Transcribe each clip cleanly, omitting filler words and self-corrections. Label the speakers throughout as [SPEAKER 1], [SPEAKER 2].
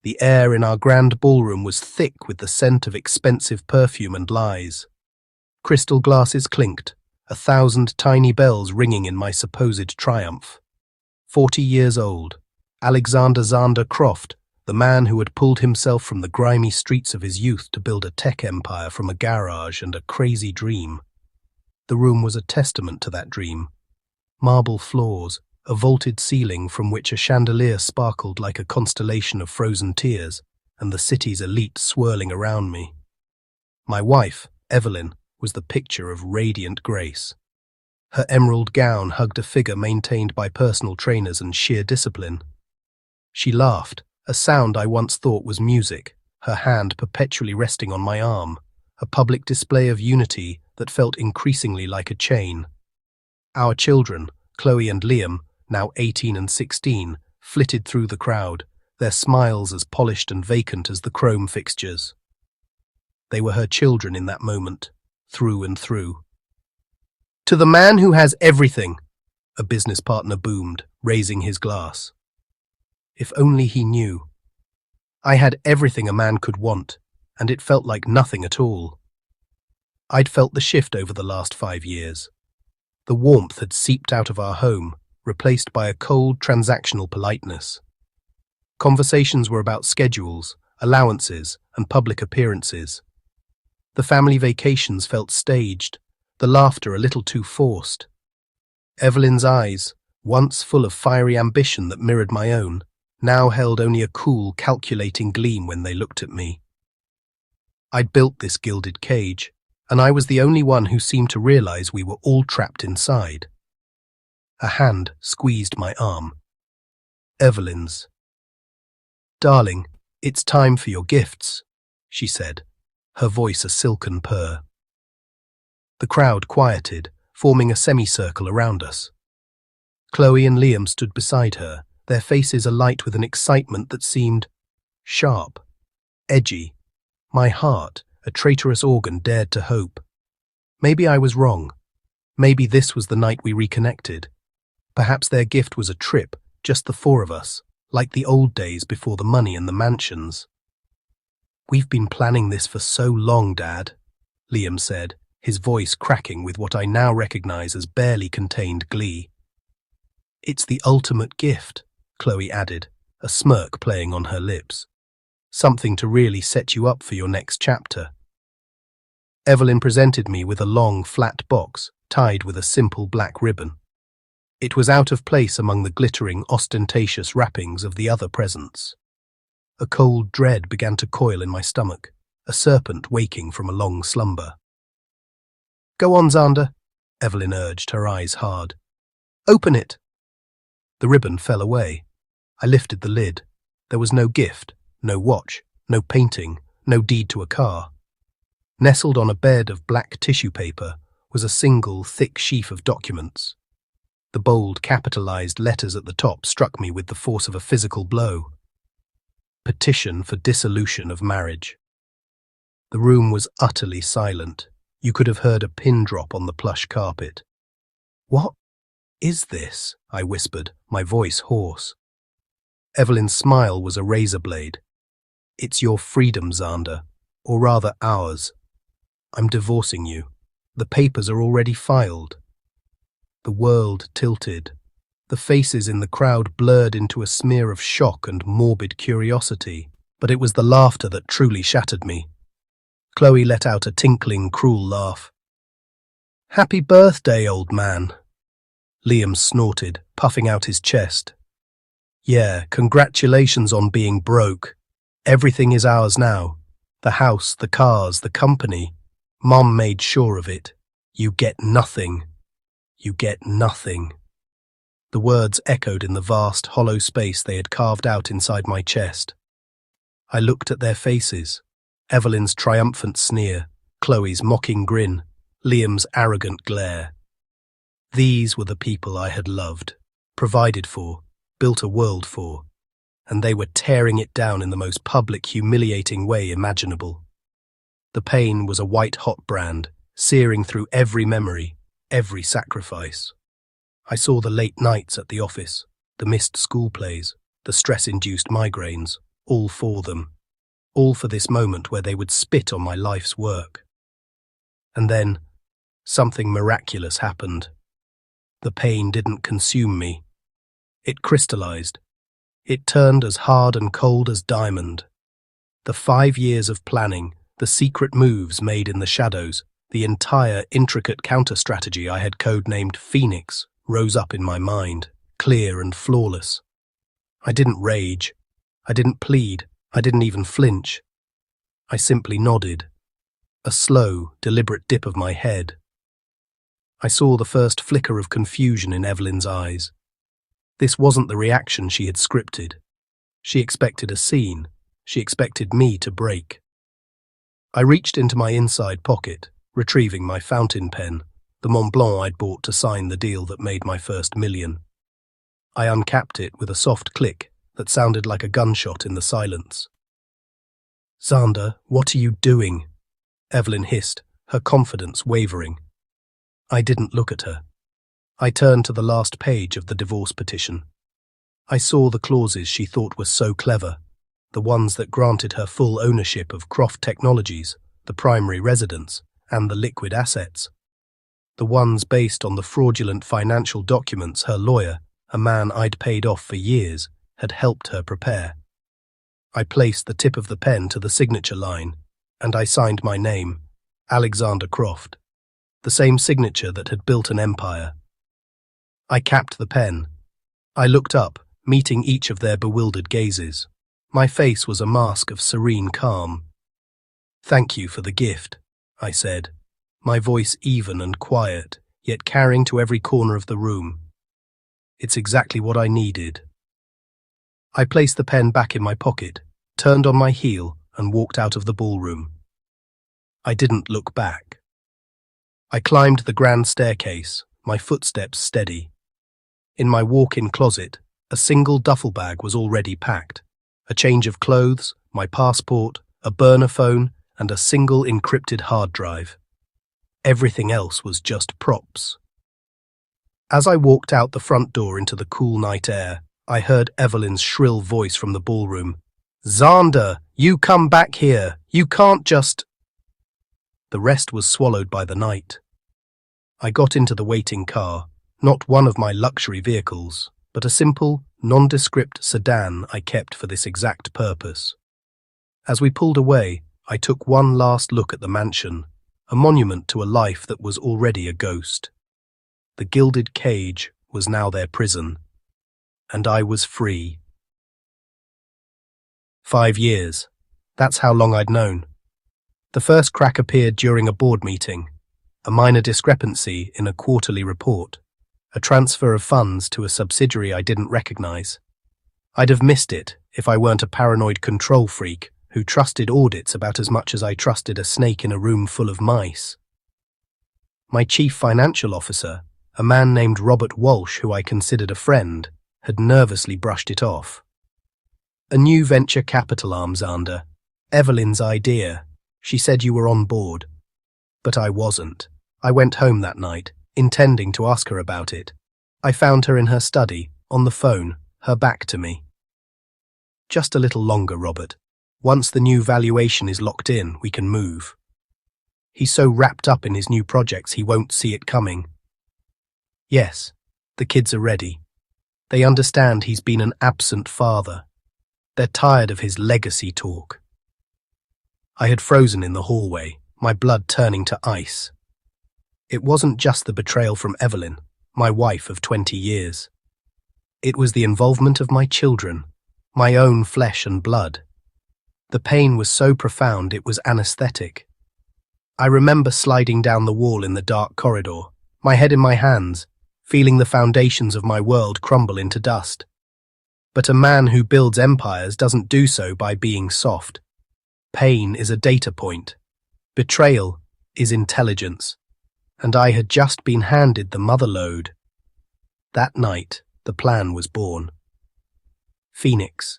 [SPEAKER 1] The air in our grand ballroom was thick with the scent of expensive perfume and lies. Crystal glasses clinked, 1,000 tiny bells ringing in my supposed triumph. 40 years old, Alexander Zander Croft, the man who had pulled himself from the grimy streets of his youth to build a tech empire from a garage and a crazy dream. The room was a testament to that dream. Marble floors, a vaulted ceiling from which a chandelier sparkled like a constellation of frozen tears, and the city's elite swirling around me. My wife, Evelyn, was the picture of radiant grace. Her emerald gown hugged a figure maintained by personal trainers and sheer discipline. She laughed, a sound I once thought was music, her hand perpetually resting on my arm, a public display of unity that felt increasingly like a chain. Our children, Chloe and Liam, now 18 and 16, flitted through the crowd, their smiles as polished and vacant as the chrome fixtures. They were her children in that moment, through and through. "To the man who has everything," a business partner boomed, raising his glass. If only he knew. I had everything a man could want, and it felt like nothing at all. I'd felt the shift over the last 5 years. The warmth had seeped out of our home, replaced by a cold, transactional politeness. Conversations were about schedules, allowances, and public appearances. The family vacations felt staged, the laughter a little too forced. Evelyn's eyes, once full of fiery ambition that mirrored my own, now held only a cool, calculating gleam when they looked at me. I'd built this gilded cage, and I was the only one who seemed to realize we were all trapped inside. A hand squeezed my arm. Evelyn's. "Darling, it's time for your gifts," she said, her voice a silken purr. The crowd quieted, forming a semicircle around us. Chloe and Liam stood beside her, their faces alight with an excitement that seemed sharp, edgy. My heart, a traitorous organ, dared to hope. Maybe I was wrong. Maybe this was the night we reconnected. Perhaps their gift was a trip, just the 4 of us, like the old days before the money and the mansions. "We've been planning this for so long, Dad," Liam said, his voice cracking with what I now recognize as barely contained glee. "It's the ultimate gift," Chloe added, a smirk playing on her lips. "Something to really set you up for your next chapter." Evelyn presented me with a long, flat box tied with a simple black ribbon. It was out of place among the glittering, ostentatious wrappings of the other presents. A cold dread began to coil in my stomach, a serpent waking from a long slumber. "Go on, Zander," Evelyn urged, her eyes hard. "Open it." The ribbon fell away. I lifted the lid. There was no gift, no watch, no painting, no deed to a car. Nestled on a bed of black tissue paper was a single, thick sheaf of documents. The bold, capitalized letters at the top struck me with the force of a physical blow. Petition for dissolution of marriage. The room was utterly silent. You could have heard a pin drop on the plush carpet. "What is this?" I whispered, my voice hoarse. Evelyn's smile was a razor blade. "It's your freedom, Zander, or rather ours. I'm divorcing you. The papers are already filed." The world tilted. The faces in the crowd blurred into a smear of shock and morbid curiosity, but it was the laughter that truly shattered me. Chloe let out a tinkling, cruel laugh. "Happy birthday, old man." Liam snorted, puffing out his chest. "Yeah, congratulations on being broke. Everything is ours now. The house, the cars, the company. Mom made sure of it. You get nothing. You get nothing." The words echoed in the vast, hollow space they had carved out inside my chest. I looked at their faces. Evelyn's triumphant sneer, Chloe's mocking grin, Liam's arrogant glare. These were the people I had loved, provided for, built a world for, and they were tearing it down in the most public, humiliating way imaginable. The pain was a white-hot brand, searing through every memory, every sacrifice. I saw the late nights at the office, the missed school plays, the stress-induced migraines, all for them, all for this moment where they would spit on my life's work. And then, something miraculous happened. The pain didn't consume me. It crystallized. It turned as hard and cold as diamond. The 5 years of planning, the secret moves made in the shadows, the entire intricate counter-strategy I had codenamed Phoenix rose up in my mind, clear and flawless. I didn't rage. I didn't plead. I didn't even flinch. I simply nodded. A slow, deliberate dip of my head. I saw the first flicker of confusion in Evelyn's eyes. This wasn't the reaction she had scripted. She expected a scene. She expected me to break. I reached into my inside pocket, retrieving my fountain pen, the Mont Blanc I'd bought to sign the deal that made my first million. I uncapped it with a soft click that sounded like a gunshot in the silence. "Xander, what are you doing?" Evelyn hissed, her confidence wavering. I didn't look at her. I turned to the last page of the divorce petition. I saw the clauses she thought were so clever, the ones that granted her full ownership of Croft Technologies, the primary residence, and the liquid assets. The ones based on the fraudulent financial documents her lawyer, a man I'd paid off for years, had helped her prepare. I placed the tip of the pen to the signature line, and I signed my name, Alexander Croft, the same signature that had built an empire. I capped the pen. I looked up, meeting each of their bewildered gazes. My face was a mask of serene calm. "Thank you for the gift," I said, my voice even and quiet, yet carrying to every corner of the room. "It's exactly what I needed." I placed the pen back in my pocket, turned on my heel, and walked out of the ballroom. I didn't look back. I climbed the grand staircase, my footsteps steady. In my walk-in closet, a single duffel bag was already packed. A change of clothes, my passport, a burner phone, and a single encrypted hard drive. Everything else was just props. As I walked out the front door into the cool night air, I heard Evelyn's shrill voice from the ballroom. "Xander, you come back here. You can't just—" The rest was swallowed by the night. I got into the waiting car, not one of my luxury vehicles, but a simple, nondescript sedan I kept for this exact purpose. As we pulled away, I took one last look at the mansion, a monument to a life that was already a ghost. The gilded cage was now their prison, and I was free. 5 years. That's how long I'd known. The first crack appeared during a board meeting, a minor discrepancy in a quarterly report, a transfer of funds to a subsidiary I didn't recognize. I'd have missed it if I weren't a paranoid control freak who trusted audits about as much as I trusted a snake in a room full of mice. My chief financial officer, a man named Robert Walsh, who I considered a friend, had nervously brushed it off. "A new venture capital arm, Xander. Evelyn's idea. She said you were on board." But I wasn't. I went home that night, intending to ask her about it. I found her in her study, on the phone, her back to me. "Just a little longer, Robert. Once the new valuation is locked in, we can move." He's so wrapped up in his new projects he won't see it coming. Yes, the kids are ready. They understand he's been an absent father. They're tired of his legacy talk. I had frozen in the hallway, my blood turning to ice. It wasn't just the betrayal from Evelyn, my wife of 20 years. It was the involvement of my children, my own flesh and blood. The pain was so profound it was anesthetic. I remember sliding down the wall in the dark corridor, my head in my hands, feeling the foundations of my world crumble into dust. But a man who builds empires doesn't do so by being soft. Pain is a data point. Betrayal is intelligence. And I had just been handed the mother lode. That night, the plan was born. Phoenix.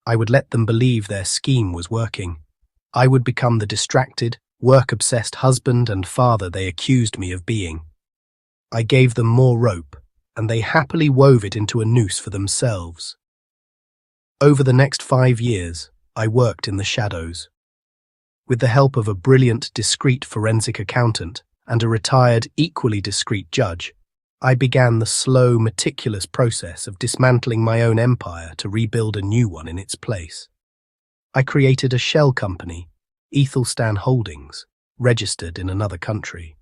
[SPEAKER 1] I would let them believe their scheme was working. I would become the distracted, work-obsessed husband and father they accused me of being. I gave them more rope, and they happily wove it into a noose for themselves. Over the next 5 years, I worked in the shadows. With the help of a brilliant, discreet forensic accountant and a retired, equally discreet judge, I began the slow, meticulous process of dismantling my own empire to rebuild a new one in its place. I created a shell company, Ethelstan Holdings, registered in another country.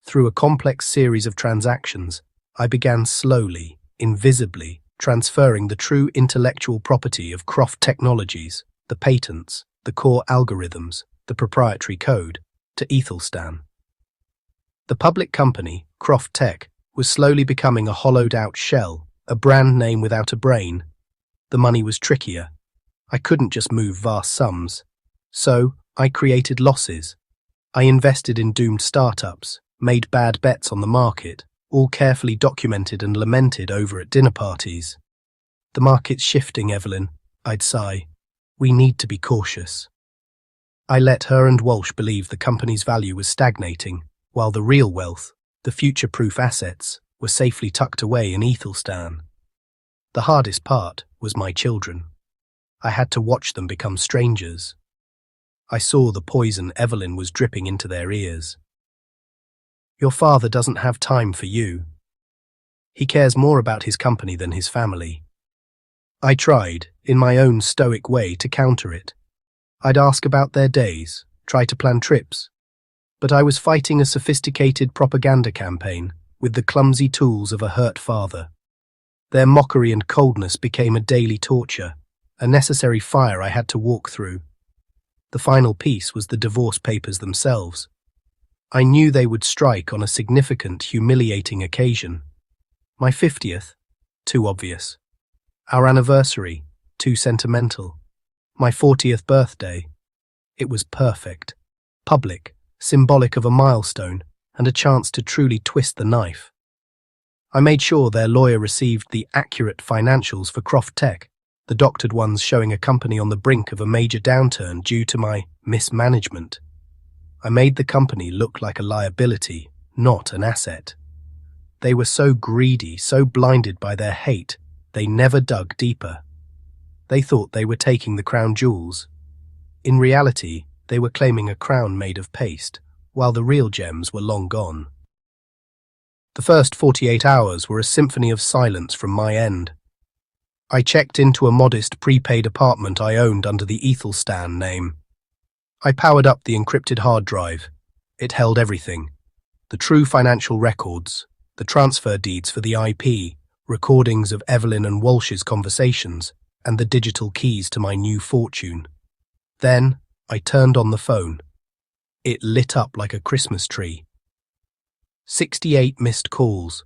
[SPEAKER 1] Through a complex series of transactions, I began slowly, invisibly, transferring the true intellectual property of Croft Technologies, the patents, the core algorithms, the proprietary code, to Ethelstan. The public company, Croft Tech, was slowly becoming a hollowed-out shell, a brand name without a brain. The money was trickier. I couldn't just move vast sums. So, I created losses. I invested in doomed startups, made bad bets on the market, all carefully documented and lamented over at dinner parties. "The market's shifting, Evelyn," I'd sigh. "We need to be cautious." I let her and Walsh believe the company's value was stagnating, while the real wealth, the future-proof assets, were safely tucked away in Ethelstan. The hardest part was my children. I had to watch them become strangers. I saw the poison Evelyn was dripping into their ears. "Your father doesn't have time for you. He cares more about his company than his family." I tried, in my own stoic way, to counter it. I'd ask about their days, try to plan trips. But I was fighting a sophisticated propaganda campaign with the clumsy tools of a hurt father. Their mockery and coldness became a daily torture, a necessary fire I had to walk through. The final piece was the divorce papers themselves. I knew they would strike on a significant, humiliating occasion. My 50th? Too obvious. Our anniversary? Too sentimental. My 40th birthday? It was perfect. Public, symbolic of a milestone, and a chance to truly twist the knife. I made sure their lawyer received the accurate financials for Croft Tech, the doctored ones showing a company on the brink of a major downturn due to my mismanagement. I made the company look like a liability, not an asset. They were so greedy, so blinded by their hate, they never dug deeper. They thought they were taking the crown jewels. In reality, they were claiming a crown made of paste, while the real gems were long gone. The first 48 hours were a symphony of silence from my end. I checked into a modest prepaid apartment I owned under the Ethelstan name. I powered up the encrypted hard drive. It held everything. The true financial records, the transfer deeds for the IP, recordings of Evelyn and Walsh's conversations, and the digital keys to my new fortune. Then, I turned on the phone. It lit up like a Christmas tree. 68 missed calls.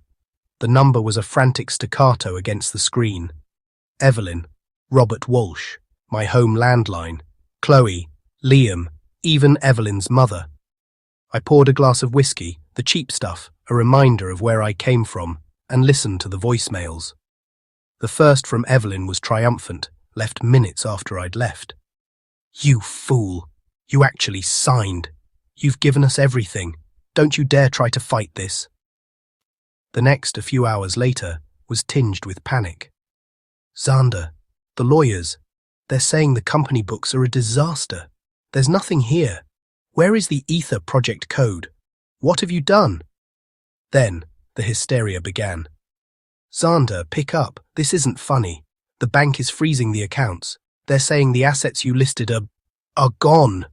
[SPEAKER 1] The number was a frantic staccato against the screen. Evelyn, Robert Walsh, my home landline, Chloe, Liam, even Evelyn's mother. I poured a glass of whiskey, the cheap stuff, a reminder of where I came from, and listened to the voicemails. The first from Evelyn was triumphant, left minutes after I'd left. "You fool! You actually signed. You've given us everything. Don't you dare try to fight this." The next, a few hours later, was tinged with panic. "Xander, the lawyers, they're saying the company books are a disaster. There's nothing here. Where is the Ether project code? What have you done?" Then, the hysteria began. "Xander, pick up. This isn't funny. The bank is freezing the accounts. They're saying the assets you listed are gone."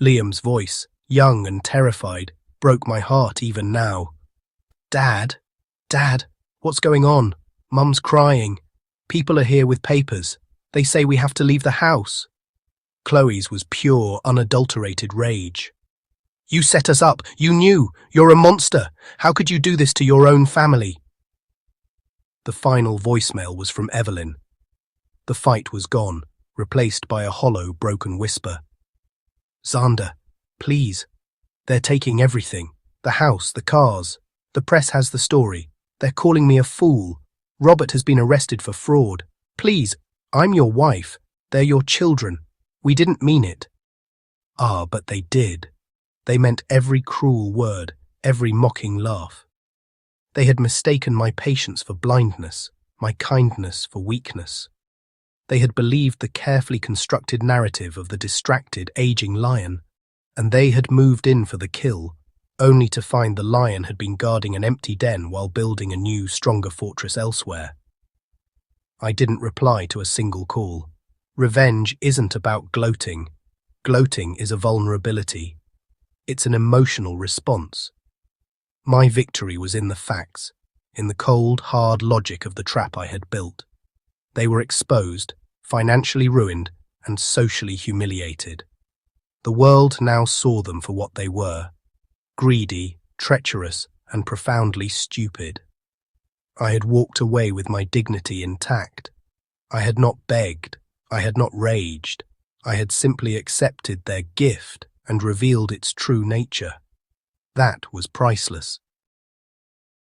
[SPEAKER 1] Liam's voice, young and terrified, broke my heart even now. Dad, what's going on? Mum's crying. People are here with papers. They say we have to leave the house." Chloe's was pure, unadulterated rage. "You set us up. You knew. You're a monster. How could you do this to your own family?" The final voicemail was from Evelyn. The fight was gone, replaced by a hollow, broken whisper. "Xander, please. They're taking everything. The house, the cars. The press has the story. They're calling me a fool. Robert has been arrested for fraud. Please, I'm your wife. They're your children. We didn't mean it." Ah, but they did. They meant every cruel word, every mocking laugh. They had mistaken my patience for blindness, my kindness for weakness. They had believed the carefully constructed narrative of the distracted, aging lion, and they had moved in for the kill, only to find the lion had been guarding an empty den while building a new, stronger fortress elsewhere. I didn't reply to a single call. Revenge isn't about gloating. Gloating is a vulnerability. It's an emotional response. My victory was in the facts, in the cold, hard logic of the trap I had built. They were exposed, financially ruined, and socially humiliated. The world now saw them for what they were: greedy, treacherous, and profoundly stupid. I had walked away with my dignity intact. I had not begged, I had not raged, I had simply accepted their gift and revealed its true nature. That was priceless.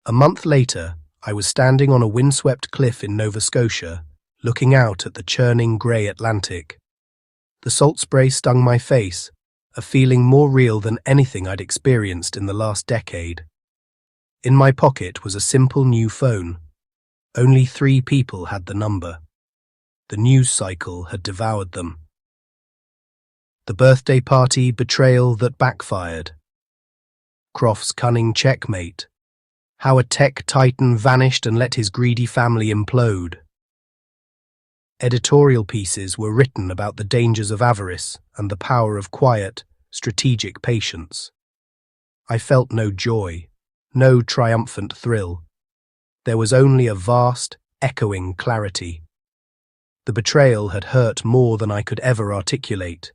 [SPEAKER 1] A month later, I was standing on a windswept cliff in Nova Scotia, looking out at the churning grey Atlantic. The salt spray stung my face, a feeling more real than anything I'd experienced in the last decade. In my pocket was a simple new phone. Only 3 people had the number. The news cycle had devoured them. The birthday party betrayal that backfired. Croft's cunning checkmate. How a tech titan vanished and let his greedy family implode. Editorial pieces were written about the dangers of avarice and the power of quiet, strategic patience. I felt no joy, no triumphant thrill. There was only a vast, echoing clarity. The betrayal had hurt more than I could ever articulate.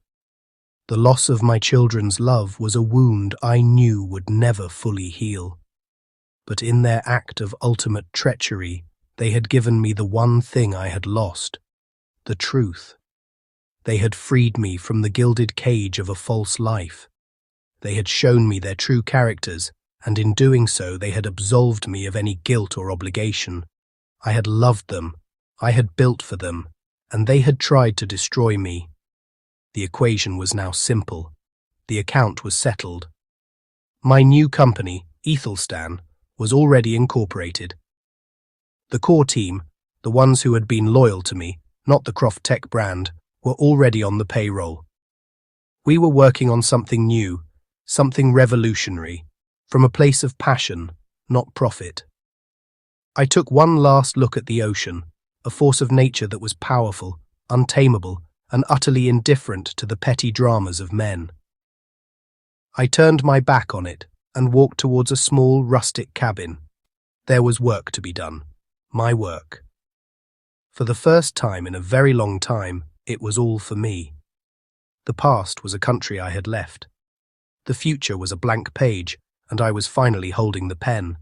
[SPEAKER 1] The loss of my children's love was a wound I knew would never fully heal. But in their act of ultimate treachery, they had given me the one thing I had lost: the truth. They had freed me from the gilded cage of a false life. They had shown me their true characters, and in doing so they had absolved me of any guilt or obligation. I had loved them, I had built for them, and they had tried to destroy me. The equation was now simple. The account was settled. My new company, Ethelstan, was already incorporated. The core team, the ones who had been loyal to me, not the Croft Tech brand, were already on the payroll. We were working on something new, something revolutionary, from a place of passion, not profit. I took one last look at the ocean, a force of nature that was powerful, untamable, and utterly indifferent to the petty dramas of men. I turned my back on it and walked towards a small, rustic cabin. There was work to be done, my work. For the first time in a very long time, it was all for me. The past was a country I had left. The future was a blank page, and I was finally holding the pen.